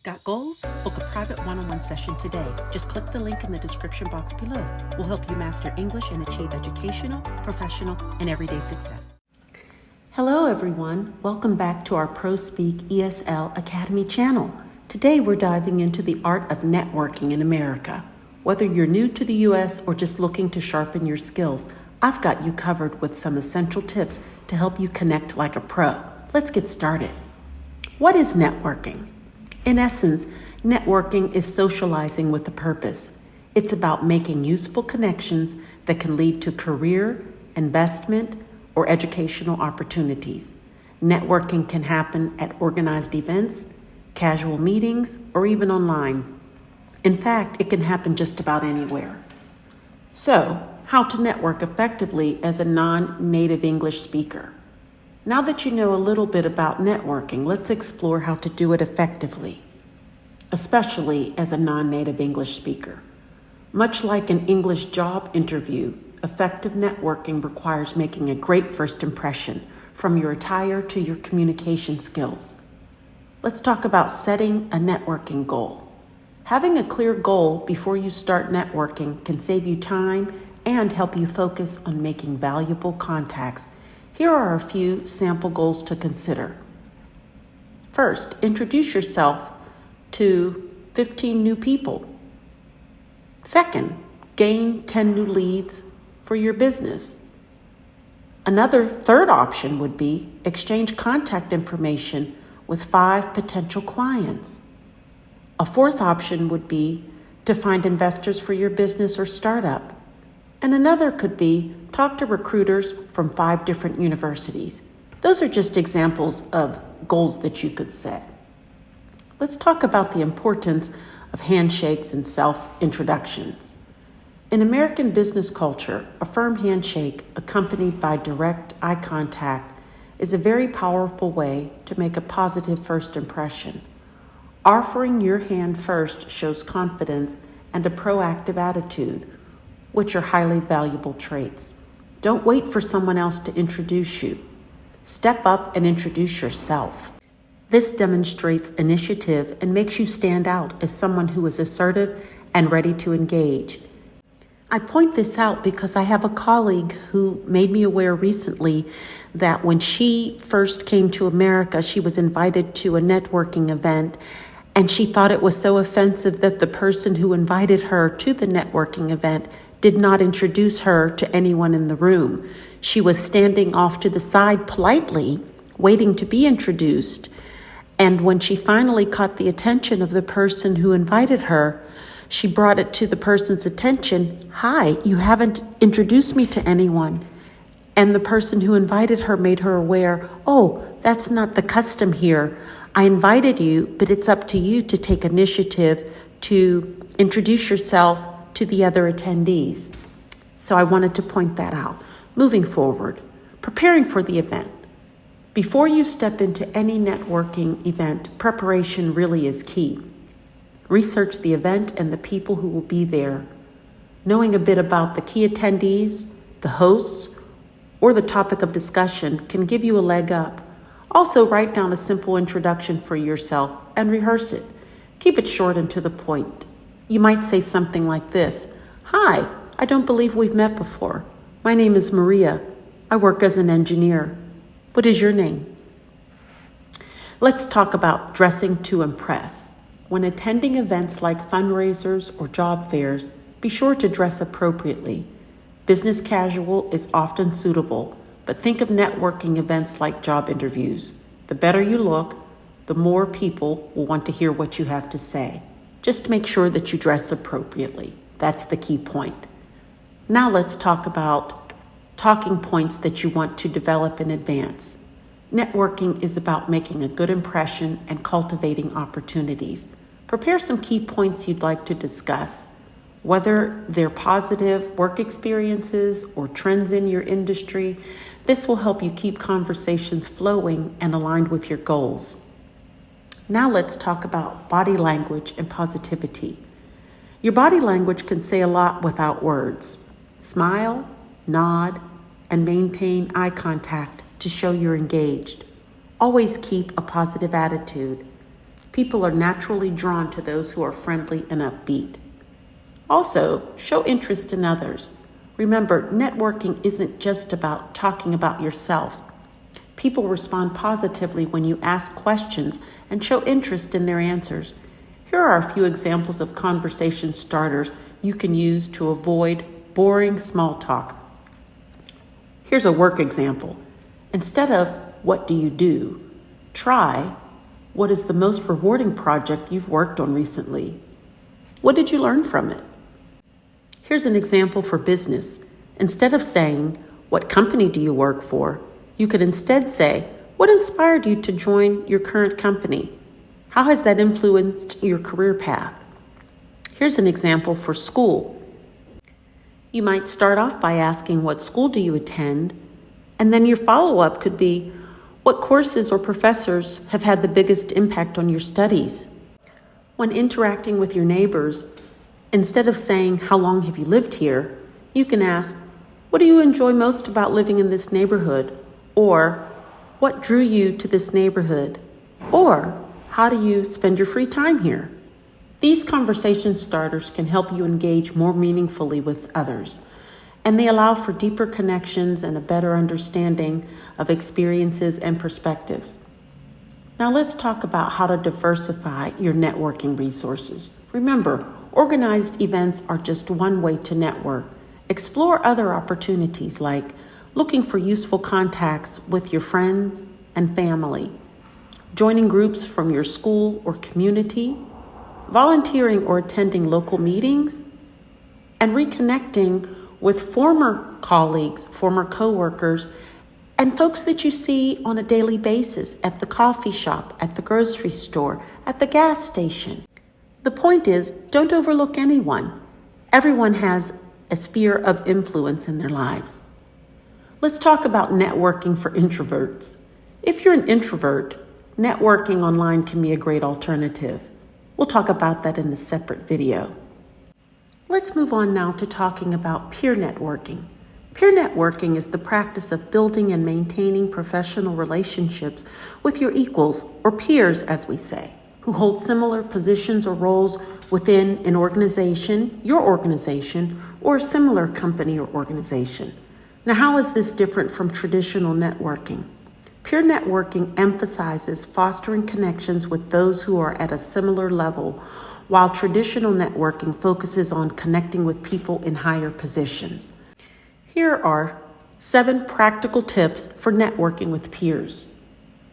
Got goals? Book a private one-on-one session today. Just click the link in the description box below. We'll help you master English and achieve educational, professional, and everyday success. Hello everyone. Welcome back to our Pro Speak ESL Academy channel. Today we're diving into the art of networking in America. Whether you're new to the US or just looking to sharpen your skills, I've got you covered with some essential tips to help you connect like a pro. Let's get started. What is networking? In essence, networking is socializing with a purpose. It's about making useful connections that can lead to career, investment, or educational opportunities. Networking can happen at organized events, casual meetings, or even online. In fact, it can happen just about anywhere. So, how to network effectively as a non-native English speaker? Now that you know a little bit about networking, let's explore how to do it effectively, especially as a non-native English speaker. Much like an English job interview, effective networking requires making a great first impression, from your attire to your communication skills. Let's talk about setting a networking goal. Having a clear goal before you start networking can save you time and help you focus on making valuable contacts. Here are a few sample goals to consider. First, introduce yourself to 15 new people. Second, gain 10 new leads for your business. Another third option would be exchange contact information with 5 potential clients. A fourth option would be to find investors for your business or startup. And another could be talk to recruiters from 5 different universities. Those are just examples of goals that you could set. Let's talk about the importance of handshakes and self-introductions. In American business culture, a firm handshake accompanied by direct eye contact is a very powerful way to make a positive first impression. Offering your hand first shows confidence and a proactive attitude, which are highly valuable traits. Don't wait for someone else to introduce you. Step up and introduce yourself. This demonstrates initiative and makes you stand out as someone who is assertive and ready to engage. I point this out because I have a colleague who made me aware recently that when she first came to America, she was invited to a networking event, and she thought it was so offensive that the person who invited her to the networking event did not introduce her to anyone in the room. She was standing off to the side politely, waiting to be introduced. And when she finally caught the attention of the person who invited her, she brought it to the person's attention. "Hi, you haven't introduced me to anyone." And the person who invited her made her aware, "Oh, that's not the custom here. I invited you, but it's up to you to take initiative to introduce yourself to the other attendees." So I wanted to point that out. Moving forward, preparing for the event. Before you step into any networking event, preparation really is key. Research the event and the people who will be there. Knowing a bit about the key attendees, the hosts, or the topic of discussion can give you a leg up. Also, write down a simple introduction for yourself and rehearse it. Keep it short and to the point. You might say something like this: "Hi, I don't believe we've met before. My name is Maria. I work as an engineer. What is your name?" Let's talk about dressing to impress. When attending events like fundraisers or job fairs, be sure to dress appropriately. Business casual is often suitable, but think of networking events like job interviews. The better you look, the more people will want to hear what you have to say. Just make sure that you dress appropriately. That's the key point. Now let's talk about talking points that you want to develop in advance. Networking is about making a good impression and cultivating opportunities. Prepare some key points you'd like to discuss, whether they're positive work experiences or trends in your industry. This will help you keep conversations flowing and aligned with your goals. Now let's talk about body language and positivity. Your body language can say a lot without words. Smile, nod, and maintain eye contact to show you're engaged. Always keep a positive attitude. People are naturally drawn to those who are friendly and upbeat. Also, show interest in others. Remember, networking isn't just about talking about yourself. People respond positively when you ask questions and show interest in their answers. Here are a few examples of conversation starters you can use to avoid boring small talk. Here's a work example. Instead of, "What do you do?" try, "What is the most rewarding project you've worked on recently? What did you learn from it?" Here's an example for business. Instead of saying, "What company do you work for?" you could instead say, "What inspired you to join your current company? How has that influenced your career path?" Here's an example for school. You might start off by asking, "What school do you attend?" And then your follow-up could be, "What courses or professors have had the biggest impact on your studies?" When interacting with your neighbors, instead of saying, "How long have you lived here?" you can ask, "What do you enjoy most about living in this neighborhood?" Or, "What drew you to this neighborhood?" Or, "How do you spend your free time here?" These conversation starters can help you engage more meaningfully with others, and they allow for deeper connections and a better understanding of experiences and perspectives. Now let's talk about how to diversify your networking resources. Remember, organized events are just one way to network. Explore other opportunities like looking for useful contacts with your friends and family, joining groups from your school or community, volunteering or attending local meetings, and reconnecting with former colleagues, former coworkers, and folks that you see on a daily basis at the coffee shop, at the grocery store, at the gas station. The point is, don't overlook anyone. Everyone has a sphere of influence in their lives. Let's talk about networking for introverts. If you're an introvert, networking online can be a great alternative. We'll talk about that in a separate video. Let's move on now to talking about peer networking. Peer networking is the practice of building and maintaining professional relationships with your equals, or peers as we say, who hold similar positions or roles within an organization, your organization, or a similar company or organization. Now, how is this different from traditional networking? Peer networking emphasizes fostering connections with those who are at a similar level, while traditional networking focuses on connecting with people in higher positions. Here are 7 practical tips for networking with peers.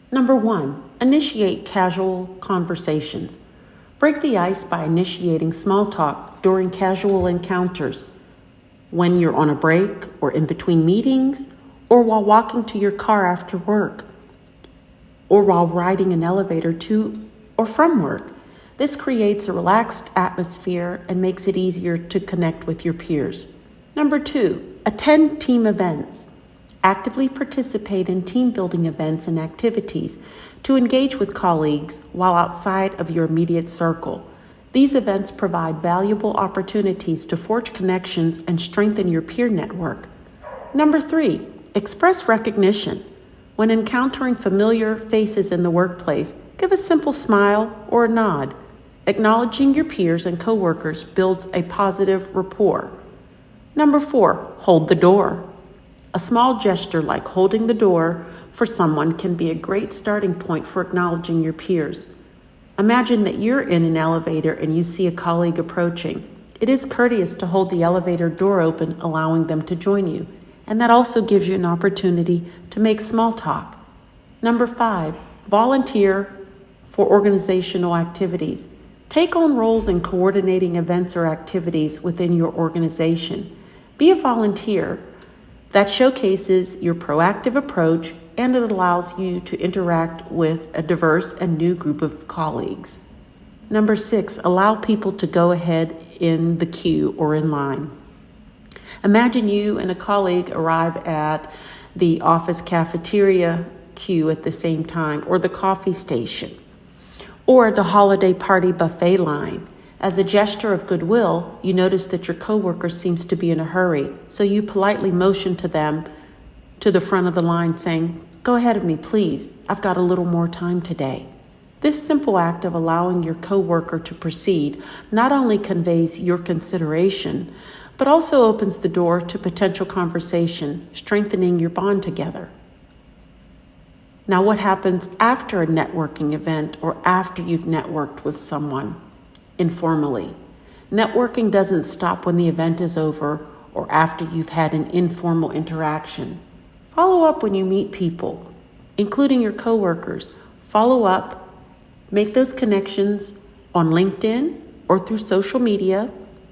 Number 1, initiate casual conversations. Break the ice by initiating small talk during casual encounters, when you're on a break or in between meetings, or while walking to your car after work, or while riding an elevator to or from work. This creates a relaxed atmosphere and makes it easier to connect with your peers. Number 2, attend team events. Actively participate in team building events and activities to engage with colleagues while outside of your immediate circle. These events provide valuable opportunities to forge connections and strengthen your peer network. Number 3, express recognition. When encountering familiar faces in the workplace, give a simple smile or a nod. Acknowledging your peers and coworkers builds a positive rapport. Number 4, hold the door. A small gesture like holding the door for someone can be a great starting point for acknowledging your peers. Imagine that you're in an elevator and you see a colleague approaching. It is courteous to hold the elevator door open, allowing them to join you. And that also gives you an opportunity to make small talk. Number 5, volunteer for organizational activities. Take on roles in coordinating events or activities within your organization. Be a volunteer. That showcases your proactive approach, and it allows you to interact with a diverse and new group of colleagues. Number 6, allow people to go ahead in the queue or in line. Imagine you and a colleague arrive at the office cafeteria queue at the same time, or the coffee station, or the holiday party buffet line. As a gesture of goodwill, you notice that your coworker seems to be in a hurry, so you politely motion to them to the front of the line saying, "Go ahead of me, please. I've got a little more time today." This simple act of allowing your coworker to proceed not only conveys your consideration, but also opens the door to potential conversation, strengthening your bond together. Now, what happens after a networking event or after you've networked with someone informally? Networking doesn't stop when the event is over or after you've had an informal interaction. Follow up when you meet people, including your coworkers. Follow up, make those connections on LinkedIn or through social media,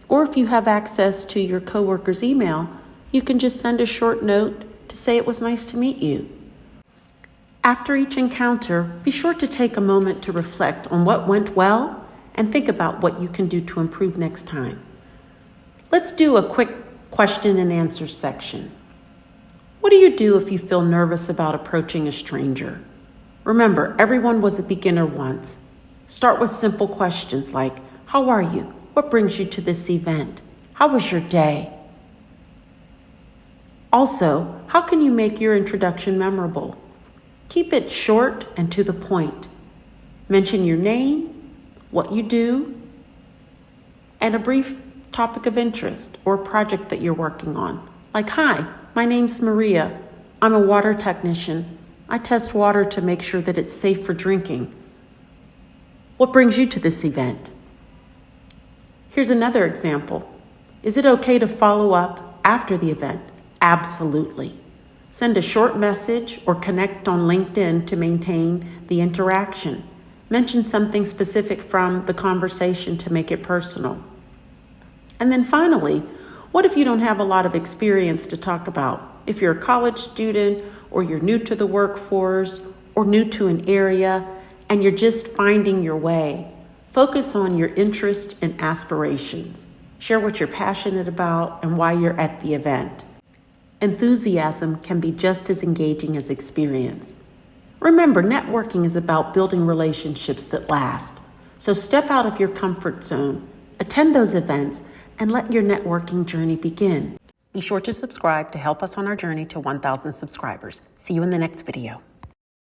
or if you have access to your coworker's email, you can just send a short note to say it was nice to meet you. After each encounter, be sure to take a moment to reflect on what went well and think about what you can do to improve next time. Let's do a quick question and answer section. What do you do if you feel nervous about approaching a stranger? Remember, everyone was a beginner once. Start with simple questions like, how are you? What brings you to this event? How was your day? Also, how can you make your introduction memorable? Keep it short and to the point. Mention your name, what you do, and a brief topic of interest or project that you're working on. Like, hi, my name's Maria. I'm a water technician. I test water to make sure that it's safe for drinking. What brings you to this event? Here's another example. Is it okay to follow up after the event? Absolutely. Send a short message or connect on LinkedIn to maintain the interaction. Mention something specific from the conversation to make it personal. And then finally, what if you don't have a lot of experience to talk about? If you're a college student or you're new to the workforce or new to an area and you're just finding your way, focus on your interests and aspirations. Share what you're passionate about and why you're at the event. Enthusiasm can be just as engaging as experience. Remember, networking is about building relationships that last. So step out of your comfort zone, attend those events, and let your networking journey begin. Be sure to subscribe to help us on our journey to 1,000 subscribers. See you in the next video.